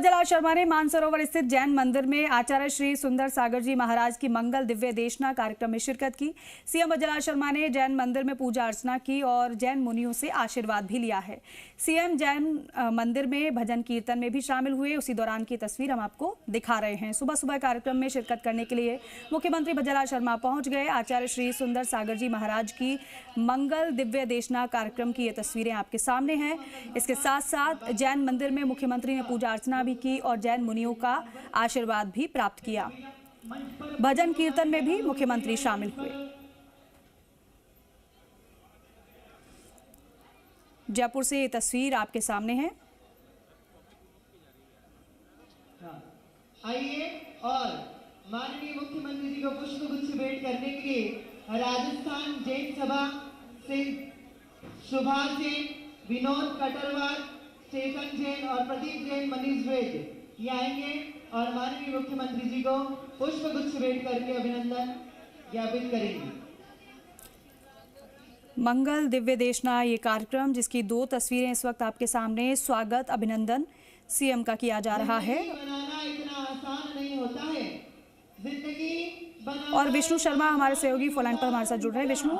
भज्जलाल शर्मा ने मानसरोवर स्थित जैन मंदिर में आचार्य श्री सुंदर सागर जी महाराज की मंगल दिव्य देशना कार्यक्रम में शिरकत की। सीएम भज्जलाल शर्मा ने जैन मंदिर में पूजा अर्चना की और जैन मुनियों से आशीर्वाद भी लिया है। सीएम जैन मंदिर में भजन कीर्तन में भी शामिल हुए। उसी दौरान की तस्वीर हम आपको दिखा रहे हैं। सुबह सुबह कार्यक्रम में शिरकत करने के लिए मुख्यमंत्री भज्जलाल शर्मा पहुंच गए। आचार्य श्री सुंदर सागर जी महाराज की मंगल दिव्य देशना कार्यक्रम की ये तस्वीरें आपके सामने हैं। इसके साथ साथ जैन मंदिर में मुख्यमंत्री ने पूजा अर्चना भी की और जैन मुनियों का आशीर्वाद भी प्राप्त किया। भजन कीर्तन में भी मुख्यमंत्री शामिल हुए। जयपुर से ये तस्वीर आपके सामने है। आइए और माननीय मुख्यमंत्री जी को पुष्पगुच्छ भेंट करने के लिए राजस्थान जैन सभा से सुभाष जैन, विनोद कटरवाल, स्टेफन जैन और प्रदीप जैन, मनीष वैद ये आएंगे और माननीय मुख्यमंत्री जी को पुष्पगुच्छ भेंट करके अभिनंदन ज्ञापित करेंगे। मंगल दिव्य देशना ये कार्यक्रम जिसकी 2 तस्वीरें इस वक्त आपके सामने स्वागत अभिनंदन सीएम का किया जा रहा है। बनाना इतना आसान नहीं होता है। जिंदगी और विष्णु शर्मा हमारे सहयोगी फोन लाइन पर हमारे साथ जुड़ रहे हैं। विष्णु,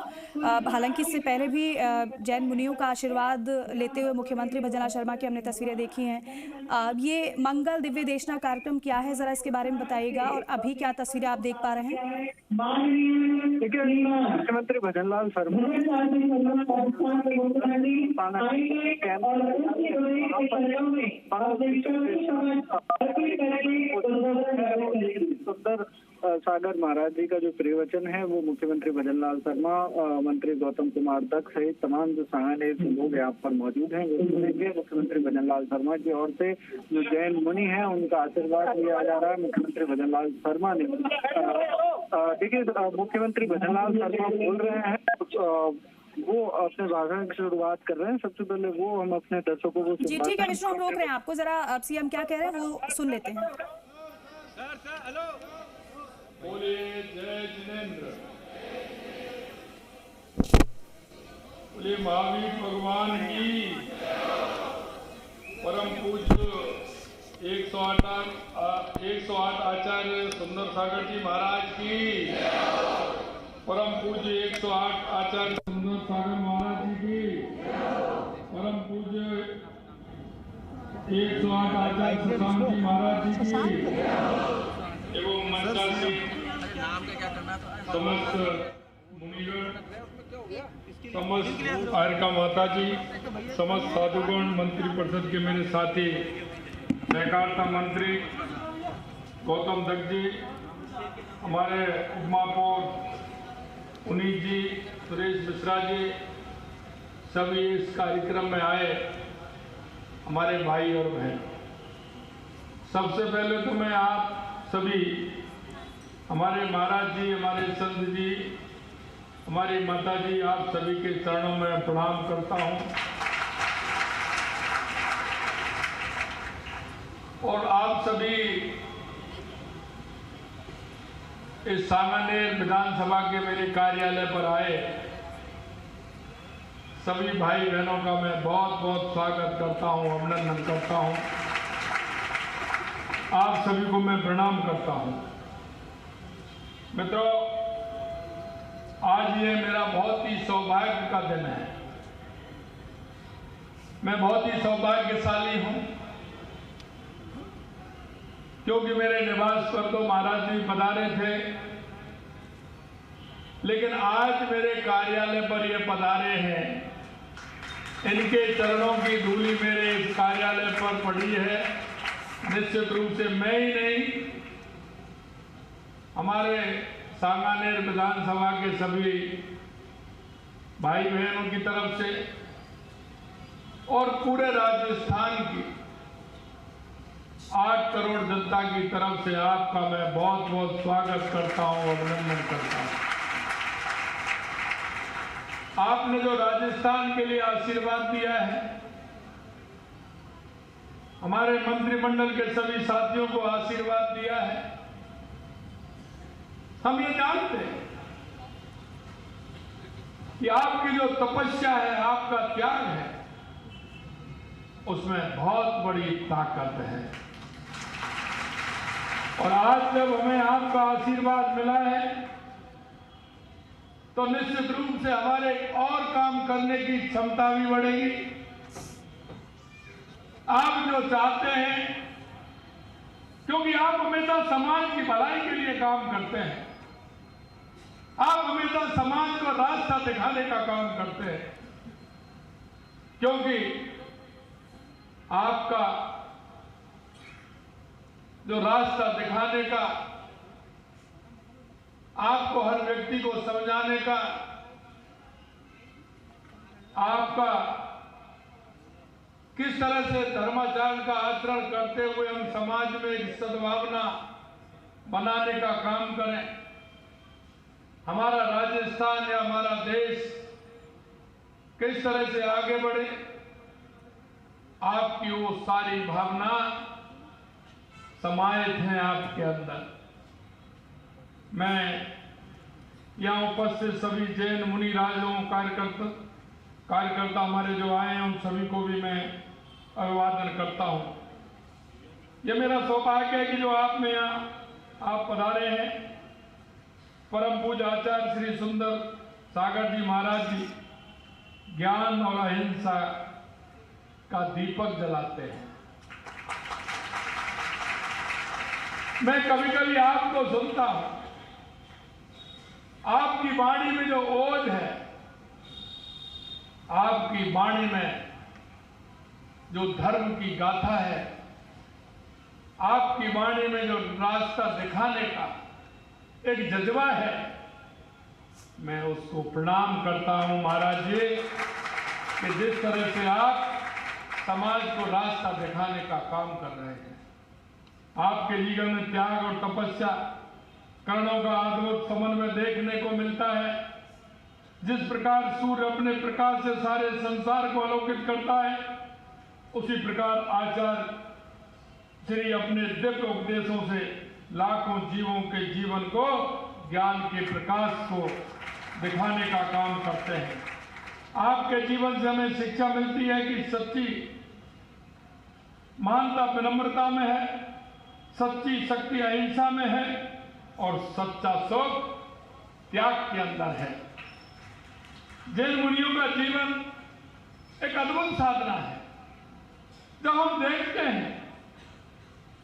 हालांकि इससे पहले भी जैन मुनियों का आशीर्वाद लेते हुए मुख्यमंत्री भज्जलाल शर्मा की हमने तस्वीरें देखी हैं। ये मंगल दिव्य देशना कार्यक्रम क्या है, जरा इसके बारे में बताइएगा और अभी क्या तस्वीरें आप देख पा रहे हैं? देखिए, मुख्यमंत्री भज्जलाल शर्मा सुंदर सागर महाराज जी का जो प्रवचन है वो मुख्यमंत्री भज्जलाल शर्मा, मंत्री गौतम कुमार दत्त सहित तमाम जो सामान्य लोग यहाँ पर मौजूद हैं वो सुनेंगे। मुख्यमंत्री भज्जलाल शर्मा की ओर से जो जैन मुनि हैं उनका आशीर्वाद लिया जा रहा है। मुख्यमंत्री भज्जलाल शर्मा ने देखिए, मुख्यमंत्री भज्जलाल शर्मा बोल रहे हैं, वो अपने भाषण की शुरुआत कर रहे हैं। सबसे पहले वो हम अपने दर्शकों को जी ठीक है विष्णु, हम रोक रहे हैं आपको, जरा अब सीएम क्या कह रहे हैं वो सुन लेते हैं। बोले जय जिनेंद्र, बोले महावीर भगवान की, परम पूज्य 108 आचार्य सुंदर सागर जी महाराज की, परम पूज्य 108 आचार्य सुंदर सागर महाराज जी की, परम पूज्य 108 आचार्य सुशांत जी महाराज जी की एवं मंचासीन समस्त मुनिगण, समस्त आयरका माता जी, समस्त साधुगण, मंत्री परिषद के मेरे साथी, सहकारिता मंत्री गौतम दत्त जी, हमारे उपमहापौर पुनीत जी, सुरेश मिश्रा जी, सभी इस कार्यक्रम में आए हमारे भाई और बहन। सबसे पहले तो मैं आप सभी, हमारे महाराज जी, हमारे संत जी, हमारी माता जी, आप सभी के चरणों में प्रणाम करता हूं और आप सभी इस सांगानेर विधानसभा के मेरे कार्यालय पर आए सभी भाई बहनों का मैं बहुत बहुत स्वागत करता हूं, अभिनंदन करता हूं। आप सभी को मैं प्रणाम करता हूं। मित्रों, आज ये मेरा बहुत ही सौभाग्य का दिन है। मैं बहुत ही सौभाग्यशाली हूं क्योंकि मेरे निवास पर तो महाराज जी पधारे थे, लेकिन आज मेरे कार्यालय पर ये पधारे हैं। इनके चरणों की धूली मेरे इस कार्यालय पर पड़ी है। निश्चित रूप से मैं ही नहीं, हमारे सांगानेर विधानसभा के सभी भाई बहनों की तरफ से और पूरे राजस्थान की 8 करोड़ जनता की तरफ से आपका मैं बहुत बहुत स्वागत करता हूं, अभिनंदन करता हूं। आपने जो राजस्थान के लिए आशीर्वाद दिया है, हमारे मंत्रिमंडल के सभी साथियों को आशीर्वाद दिया है, हम ये जानते हैं कि आपकी जो तपस्या है, आपका त्याग है, उसमें बहुत बड़ी ताकत है। और आज जब हमें आपका आशीर्वाद मिला है तो निश्चित रूप से हमारे और काम करने की क्षमता भी बढ़ेगी। आप जो चाहते हैं, क्योंकि आप हमेशा समाज की भलाई के लिए काम करते हैं, आप हमेशा समाज को रास्ता दिखाने का काम करते हैं, क्योंकि आपका जो रास्ता दिखाने का, आपको हर व्यक्ति को समझाने का, आपका किस तरह से धर्माचरण का आचरण करते हुए हम समाज में एक सद्भावना बनाने का काम करें, हमारा राजस्थान या हमारा देश किस तरह से आगे बढ़े, आपकी वो सारी भावना समाहित हैं आपके अंदर। मैं यहाँ उपस्थित सभी जैन मुनि राजों कार्यकर्ता हमारे जो आए हैं उन सभी को भी मैं अभिवादन करता हूँ। ये मेरा सौभाग्य है कि जो आप में यहाँ आप पधारे हैं, परम पूज्य आचार्य श्री सुंदर सागर जी महाराज जी ज्ञान और अहिंसा का दीपक जलाते हैं। मैं कभी कभी आपको सुनता हूं, आपकी वाणी में जो ओज है, आपकी वाणी में जो धर्म की गाथा है, आपकी वाणी में जो रास्ता दिखाने का एक जज्बा है, मैं उसको प्रणाम करता हूं महाराज जी कि जिस तरह से आप समाज को रास्ता दिखाने का काम कर रहे हैं। आपके जीवन में त्याग और तपस्या, कर्णों का अद्भुत समन्वय देखने को मिलता है। जिस प्रकार सूर्य अपने प्रकाश से सारे संसार को आलोकित करता है, उसी प्रकार आचार्य श्री अपने दिव्य उपदेशों से लाखों जीवों के जीवन को ज्ञान के प्रकाश को दिखाने का काम करते हैं। आपके जीवन से हमें शिक्षा मिलती है कि सच्ची महानता विनम्रता में है, सच्ची शक्ति अहिंसा में है और सच्चा सुख त्याग के अंदर है। जैन मुनियों का जीवन एक अद्भुत साधना है। जब हम देखते हैं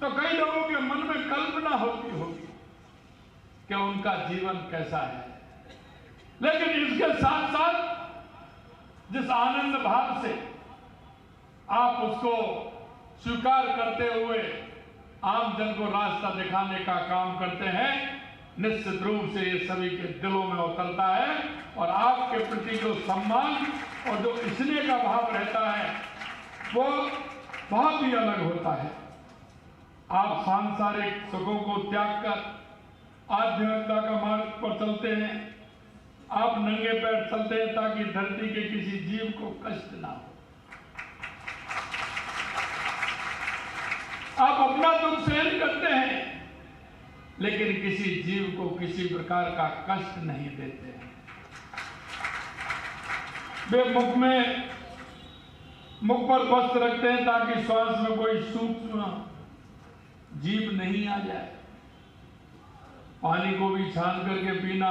तो कई लोगों के मन में कल्पना होती होगी कि उनका जीवन कैसा है, लेकिन इसके साथ साथ जिस आनंद भाव से आप उसको स्वीकार करते हुए आम जन को रास्ता दिखाने का काम करते हैं, निश्चित रूप से ये सभी के दिलों में उतरता है और आपके प्रति जो सम्मान और जो स्नेह का भाव रहता है वो बहुत ही अलग होता है। आप सांसारिक सुखों को त्याग कर आध्यात्मिकता का मार्ग पर चलते हैं। आप नंगे पैर चलते हैं ताकि धरती के किसी जीव को कष्ट ना हो। आप अपना दुख सहन करते हैं लेकिन किसी जीव को किसी प्रकार का कष्ट नहीं देते हैं। वे मुख पर वस्त्र रखते हैं ताकि श्वास में कोई सूक्ष्म जीव नहीं आ जाए। पानी को भी छान करके पीना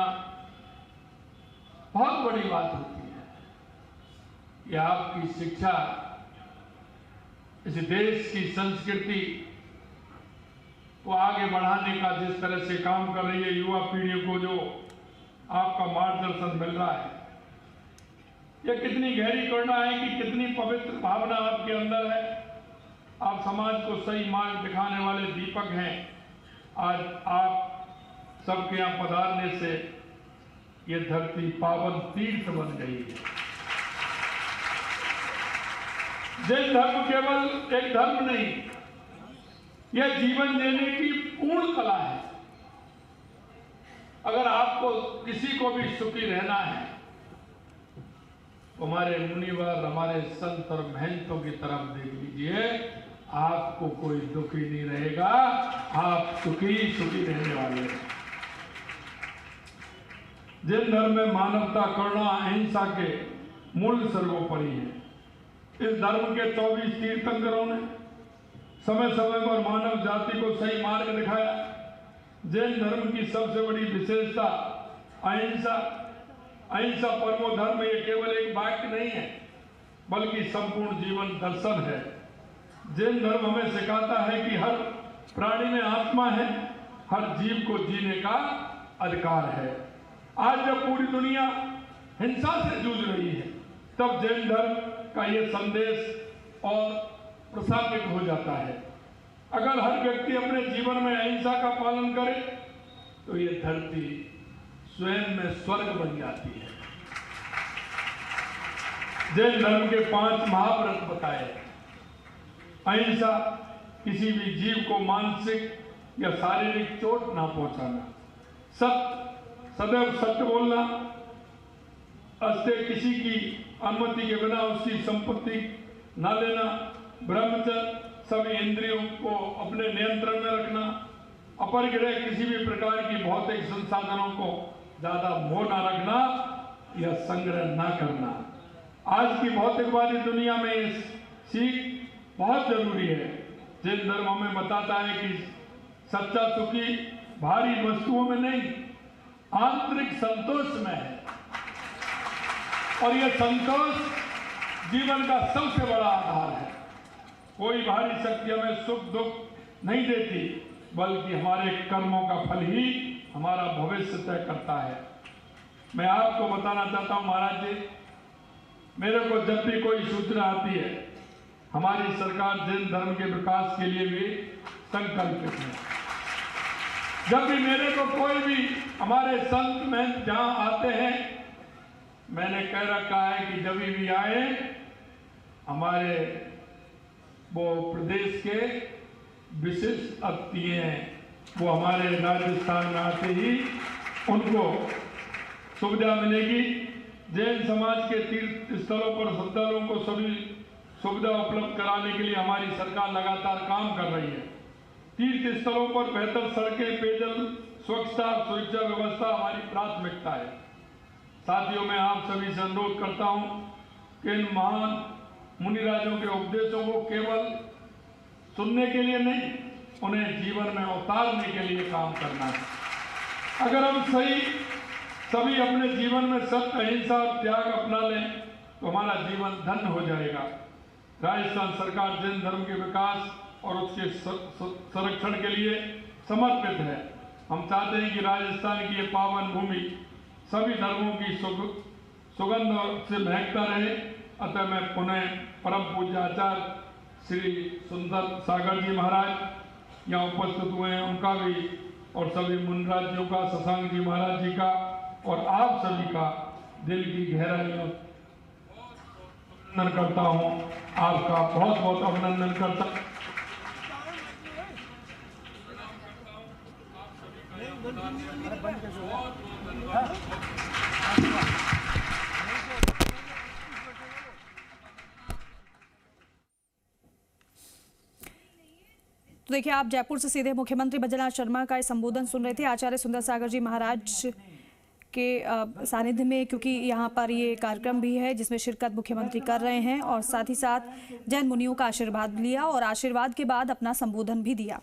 बहुत बड़ी बात होती है। यह आपकी शिक्षा इस देश की संस्कृति को आगे बढ़ाने का जिस तरह से काम कर रही है, युवा पीढ़ी को जो आपका मार्गदर्शन मिल रहा है, यह कितनी गहरी करुणा है कि कितनी पवित्र भावना आपके अंदर है। आप समाज को सही मार्ग दिखाने वाले दीपक हैं। आज आप सबके यहाँ पधारने से ये धरती पावन तीर्थ बन गई है। जैन धर्म केवल एक धर्म नहीं, यह जीवन जीने की पूर्ण कला है। अगर आपको किसी को भी सुखी रहना है तो हमारे मुनिवर, हमारे संत और महंतों की तरफ देख लीजिए, आपको कोई दुखी नहीं रहेगा। आप सुखी रहने वाले हैं। जैन धर्म में मानवता, करुणा, अहिंसा के मूल सर्वोपरि है। इस धर्म के 24 तीर्थंकरों ने समय समय पर मानव जाति को सही मार्ग दिखाया। जैन धर्म की सबसे बड़ी विशेषता अहिंसा। अहिंसा परमो धर्म ये केवल एक वाक्य नहीं है, बल्कि संपूर्ण जीवन दर्शन है। जैन धर्म हमें सिखाता है कि हर प्राणी में आत्मा है, हर जीव को जीने का अधिकार है। आज जब पूरी दुनिया हिंसा से जूझ रही है, तब जैन धर्म का ये संदेश और प्रसारित हो जाता है। अगर हर व्यक्ति अपने जीवन में अहिंसा का पालन करे तो ये धरती स्वयं में स्वर्ग बन जाती है। जैन धर्म के 5 महाव्रत बताए। अहिंसा, किसी भी जीव को मानसिक या शारीरिक चोट ना पहुंचाना, सदैव सत्य बोलना, किसी की अनुमति के बिना उसकी संपत्ति न लेना, ब्रह्मचर्य, सभी इंद्रियों को अपने नियंत्रण में रखना, अपरिग्रह, किसी भी प्रकार की भौतिक संसाधनों को ज्यादा मोह न रखना या संग्रह न करना। आज की भौतिकवादी दुनिया में ये सीख बहुत जरूरी है। जैन धर्म हमें बताता है कि सच्चा सुखी भारी वस्तुओं में नहीं, आंतरिक संतोष में है, और यह संतोष जीवन का सबसे बड़ा आधार है। कोई बाहरी शक्ति हमें सुख दुख नहीं देती, बल्कि हमारे कर्मों का फल ही हमारा भविष्य तय करता है। मैं आपको बताना चाहता हूं महाराज जी, मेरे को जब भी कोई सूचना आती है, हमारी सरकार जैन धर्म के विकास के लिए भी संकल्पित है। जब भी मेरे को कोई भी हमारे संत महंत जहां आते हैं, मैंने कह रखा है कि जब भी आए, हमारे वो प्रदेश के विशिष्ट अतिथि हैं, वो हमारे राजस्थान में आते ही उनको सुविधा मिलेगी। जैन समाज के तीर्थ स्थलों पर श्रद्धालुओं को सभी सुविधा उपलब्ध कराने के लिए हमारी सरकार लगातार काम कर रही है। तीर्थ स्थलों पर बेहतर सड़कें, पेयजल, स्वच्छता, सुरक्षा व्यवस्था हमारी प्राथमिकता है। साथियों, मैं आप सभी से अनुरोध करता हूं कि इन महान मुनिराजों के उपदेशों को केवल सुनने के लिए नहीं, उन्हें जीवन में उतारने के लिए काम करना है। अगर हम सभी अपने जीवन में सत्य, अहिंसा और त्याग अपना लें तो हमारा जीवन धन्य हो जाएगा। राजस्थान सरकार जैन धर्म के विकास और उसके संरक्षण के लिए समर्पित है। हम चाहते हैं कि राजस्थान की ये पावन भूमि सभी धर्मों की सुगंध से महकता रहे। अतः मैं पुनः परम पूज्य आचार्य श्री सुंदर सागर जी महाराज यहाँ उपस्थित हुए हैं, उनका भी, और सभी मुनिराजियों का, शशांक जी महाराज जी का, और आप सभी का दिल की गहराइयों अभिनंदन करता हूँ। आपका बहुत बहुत अभिनंदन करता हूँ। तो देखिए, आप जयपुर से सीधे मुख्यमंत्री भजनलाल शर्मा का संबोधन सुन रहे थे आचार्य सुंदर सागर जी महाराज के सानिध्य में, क्योंकि यहाँ पर ये कार्यक्रम भी है जिसमें शिरकत मुख्यमंत्री कर रहे हैं, और साथ ही साथ जैन मुनियों का आशीर्वाद लिया और आशीर्वाद के बाद अपना संबोधन भी दिया।